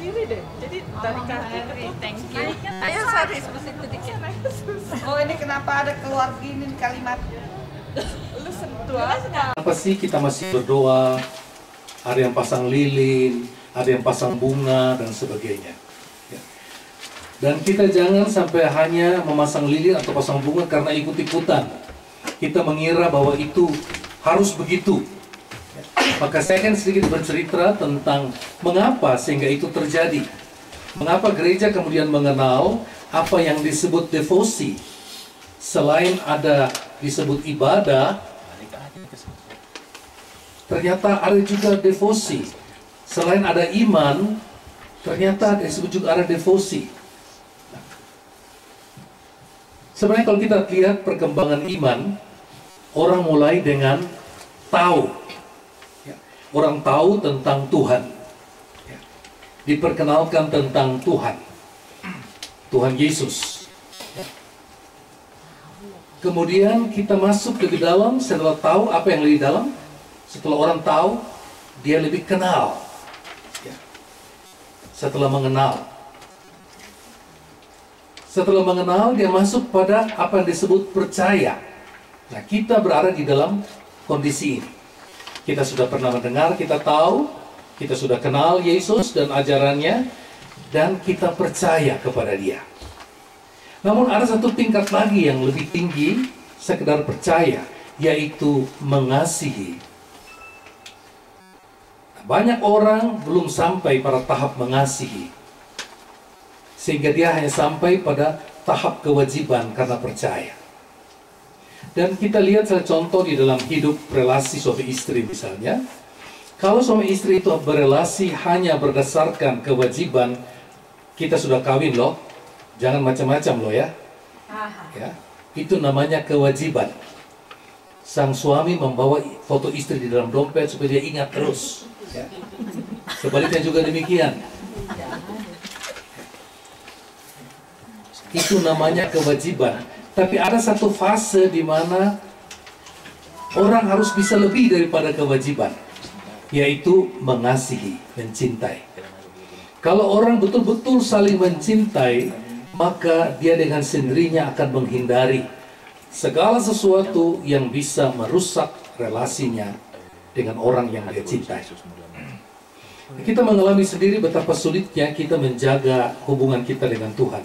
berdiri deh. Jadi dari kaki ke thank you. Ayo sorry itu dikit. Oh ini kenapa ada keluar gini kalimat? Lu sentuh apa? Kenapa sih kita masih berdoa? Ada yang pasang lilin, ada yang pasang bunga dan sebagainya. Ya. Dan kita jangan sampai hanya memasang lilin atau pasang bunga karena ikut-ikutan. Kita mengira bahwa itu harus begitu. Maka saya akan sedikit bercerita tentang mengapa sehingga itu terjadi. Mengapa gereja kemudian mengenal apa yang disebut devosi. Selain ada disebut ibadah, ternyata ada juga devosi. Selain ada iman, ternyata disebut juga ada devosi. Sebenarnya kalau kita lihat perkembangan iman, orang mulai dengan tahu. Orang tahu tentang Tuhan, diperkenalkan tentang Tuhan, Tuhan Yesus. Kemudian kita masuk lebih dalam. Setelah tahu apa yang lebih dalam, setelah orang tahu, dia lebih kenal. Setelah mengenal, dia masuk pada apa yang disebut percaya. Nah, kita berada di dalam kondisi ini. Kita sudah pernah mendengar, kita tahu, kita sudah kenal Yesus dan ajarannya, dan kita percaya kepada Dia. Namun ada satu tingkat lagi yang lebih tinggi, sekedar percaya, yaitu mengasihi. Banyak orang belum sampai pada tahap mengasihi, sehingga dia hanya sampai pada tahap kewajiban karena percaya. Dan kita lihat salah contoh di dalam hidup relasi suami istri misalnya. Kalau suami istri itu berelasi hanya berdasarkan kewajiban, kita sudah kawin loh, jangan macam-macam loh ya. Ya, itu namanya kewajiban. Sang suami membawa foto istri di dalam dompet supaya dia ingat terus. Ya. Sebaliknya juga demikian. Itu namanya kewajiban. Tapi ada satu fase di mana orang harus bisa lebih daripada kewajiban, yaitu mengasihi, mencintai. Kalau orang betul-betul saling mencintai, maka dia dengan sendirinya akan menghindari segala sesuatu yang bisa merusak relasinya dengan orang yang dia cintai. Kita mengalami sendiri betapa sulitnya kita menjaga hubungan kita dengan Tuhan.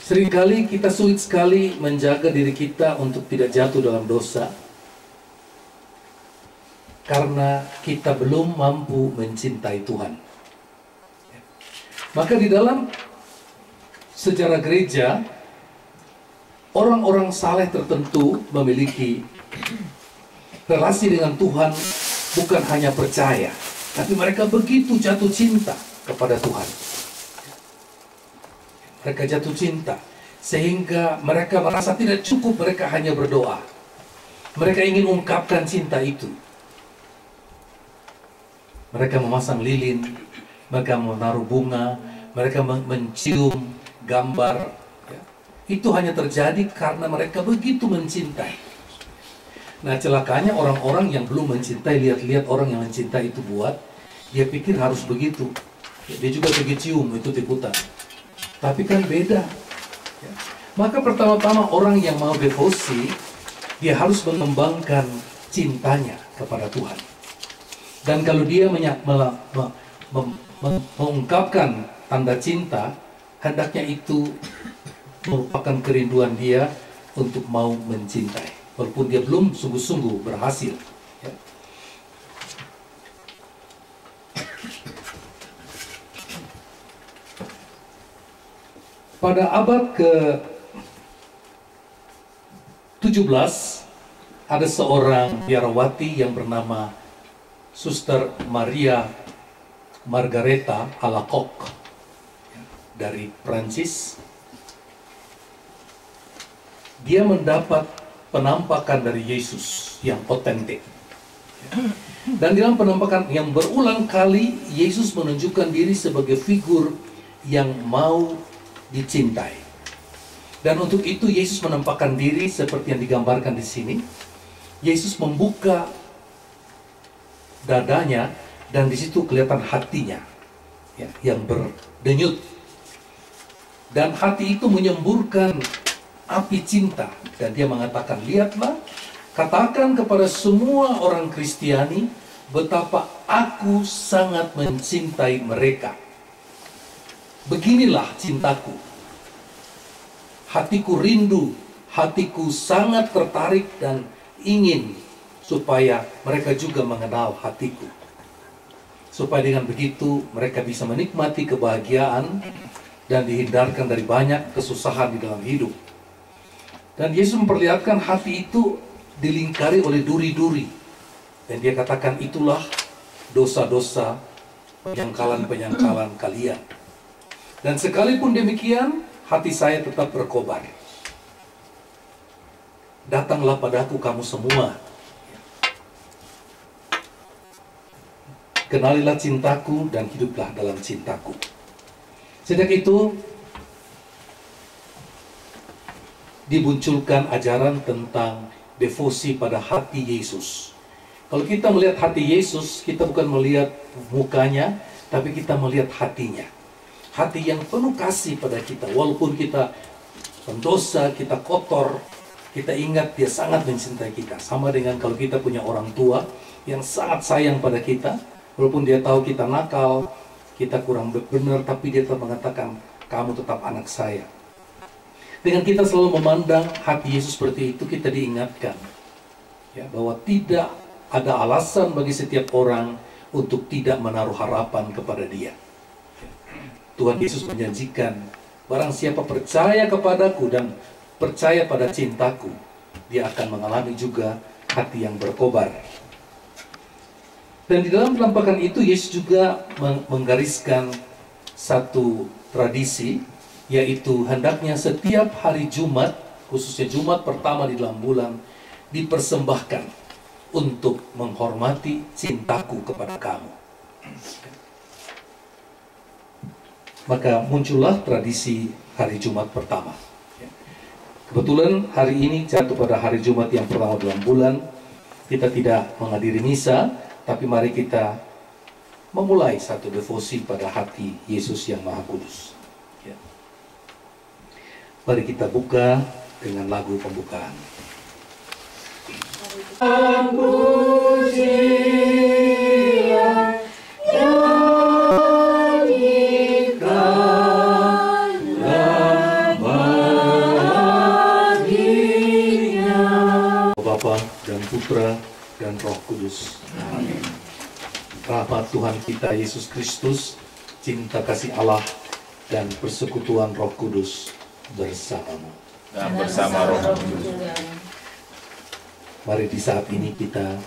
Seringkali kita sulit sekali menjaga diri kita untuk tidak jatuh dalam dosa karena kita belum mampu mencintai Tuhan. Maka di dalam sejarah gereja, orang-orang saleh tertentu memiliki relasi dengan Tuhan bukan hanya percaya, tapi mereka begitu jatuh cinta kepada Tuhan. Mereka jatuh cinta, sehingga mereka merasa tidak cukup mereka hanya berdoa. Mereka ingin ungkapkan cinta itu. Mereka memasang lilin, mereka menaruh bunga, mereka mencium gambar. Ya. Itu hanya terjadi karena mereka begitu mencintai. Nah, celakanya orang-orang yang belum mencintai, lihat-lihat orang yang mencintai itu buat, dia pikir harus begitu. Dia juga pergi cium, itu ikutan. Tapi kan beda. Ya. Maka pertama-tama orang yang mau devosi, dia harus mengembangkan cintanya kepada Tuhan. Dan kalau dia mengungkapkan tanda cinta, hendaknya itu merupakan kerinduan dia untuk mau mencintai. Walaupun dia belum sungguh-sungguh berhasil. Ya. Pada abad ke-17 ada seorang biarawati yang bernama Suster Maria Margareta Alacoque dari Prancis. Dia mendapat penampakan dari Yesus yang otentik. Dan dalam penampakan yang berulang kali, Yesus menunjukkan diri sebagai figur yang mau dicintai. Dan untuk itu Yesus menampakkan diri seperti yang digambarkan di sini. Yesus membuka dadanya Dan di situ kelihatan hatinya, ya, yang berdenyut. Dan hati itu menyemburkan api cinta. Dan dia mengatakan, lihatlah, katakan kepada semua orang Kristiani betapa aku sangat mencintai mereka. Beginilah cintaku. Hatiku rindu, hatiku sangat tertarik dan ingin supaya mereka juga mengenal hatiku. Supaya dengan begitu mereka bisa menikmati kebahagiaan dan dihindarkan dari banyak kesusahan di dalam hidup. Dan Yesus memperlihatkan hati itu dilingkari oleh duri-duri. Dan dia katakan, itulah dosa-dosa penyangkalan-penyangkalan kalian. Dan sekalipun demikian, hati saya tetap berkobar. Datanglah padaku kamu semua. Kenalilah cintaku dan hiduplah dalam cintaku. Sejak itu dimunculkan ajaran tentang devosi pada hati Yesus. Kalau kita melihat hati Yesus, kita bukan melihat mukanya, tapi kita melihat hatinya. Hati yang penuh kasih pada kita. Walaupun kita pendosa, kita kotor, kita ingat dia sangat mencintai kita. Sama dengan kalau kita punya orang tua yang sangat sayang pada kita. Walaupun dia tahu kita nakal, kita kurang benar, tapi dia tetap mengatakan, kamu tetap anak saya. Dengan kita selalu memandang hati Yesus seperti itu, kita diingatkan, ya, bahwa tidak ada alasan bagi setiap orang untuk tidak menaruh harapan kepada dia. Tuhan Yesus menjanjikan, barang siapa percaya kepadaku dan percaya pada cintaku, dia akan mengalami juga hati yang berkobar. Dan di dalam penampakan itu, Yesus juga menggariskan satu tradisi, yaitu hendaknya setiap hari Jumat, khususnya Jumat pertama di dalam bulan, dipersembahkan untuk menghormati cintaku kepada kamu. Maka muncullah tradisi hari Jumat pertama. Kebetulan hari ini jatuh pada hari Jumat yang pertama dalam bulan. Kita tidak menghadiri misa, tapi mari kita memulai satu devosi pada hati Yesus yang Maha Kudus. Ya. Mari kita buka dengan lagu pembukaan. Bapa dan Putra dan Roh Kudus. Amin. Rahmat Tuhan kita Yesus Kristus, cinta kasih Allah, dan persekutuan Roh Kudus bersamamu. Dan bersama Roh Kudus. Mari di saat ini kita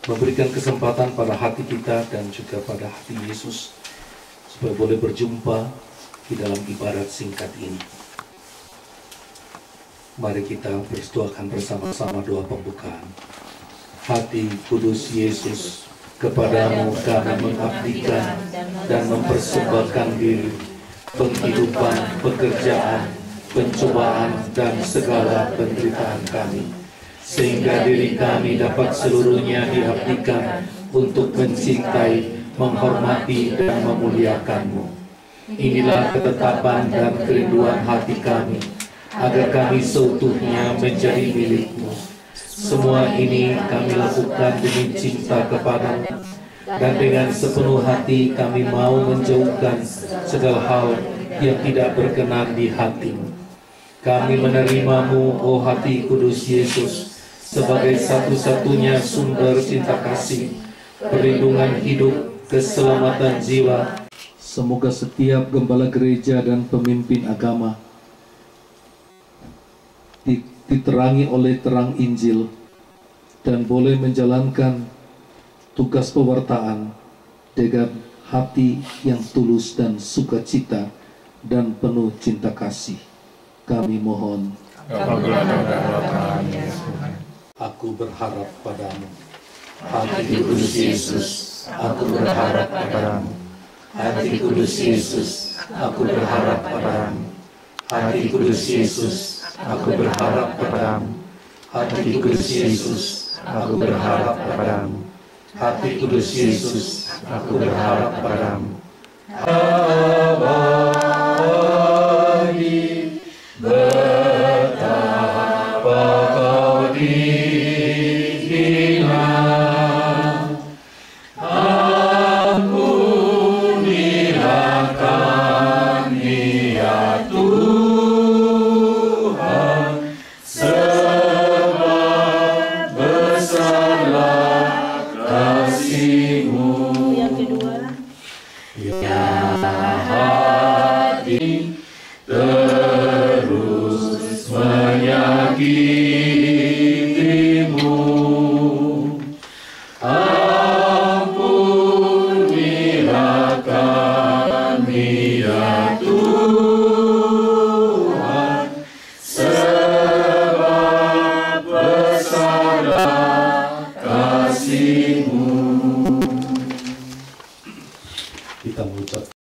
memberikan kesempatan pada hati kita dan juga pada hati Yesus supaya boleh berjumpa di dalam ibadat singkat ini. Mari kita berdoakan bersama-sama doa pembukaan. Hati kudus Yesus, kepadamu kami mengabdikan dan mempersembahkan diri, penghidupan, pekerjaan, pencobaan, dan segala penderitaan kami, sehingga diri kami dapat seluruhnya diabdikan untuk mencintai, menghormati, dan memuliakan-Mu. Inilah ketetapan dan kerinduan hati kami, agar kami seutuhnya menjadi milik-Mu. Semua ini kami lakukan demi cinta kepadamu, dan dengan sepenuh hati kami mau menjauhkan segala hal yang tidak berkenan di hati-Mu. Kami menerimamu, oh hati kudus Yesus, sebagai satu-satunya sumber cinta kasih, perlindungan hidup, keselamatan jiwa. Semoga setiap gembala gereja dan pemimpin agama diterangi oleh terang Injil dan boleh menjalankan tugas pewartaan dengan hati yang tulus dan sukacita dan penuh cinta kasih. Kami mohon. Aku berharap padamu. Hati kudus Yesus, aku berharap padamu. Hati kudus Yesus, aku berharap padamu. Hati kudus Yesus, aku berharap kepadamu. Hati kudus Yesus, aku berharap kepadamu. Hati kudus Yesus, aku berharap padamu. Betapa kau dihina, ampunilah kami ya Tuhan, sebab besarlah kasih-Mu. Yang kedua, Ya hati terus menyakitimu, ampunilah kami ya Tuhan, sebab besarlah kasih-Mu. Kita mengucap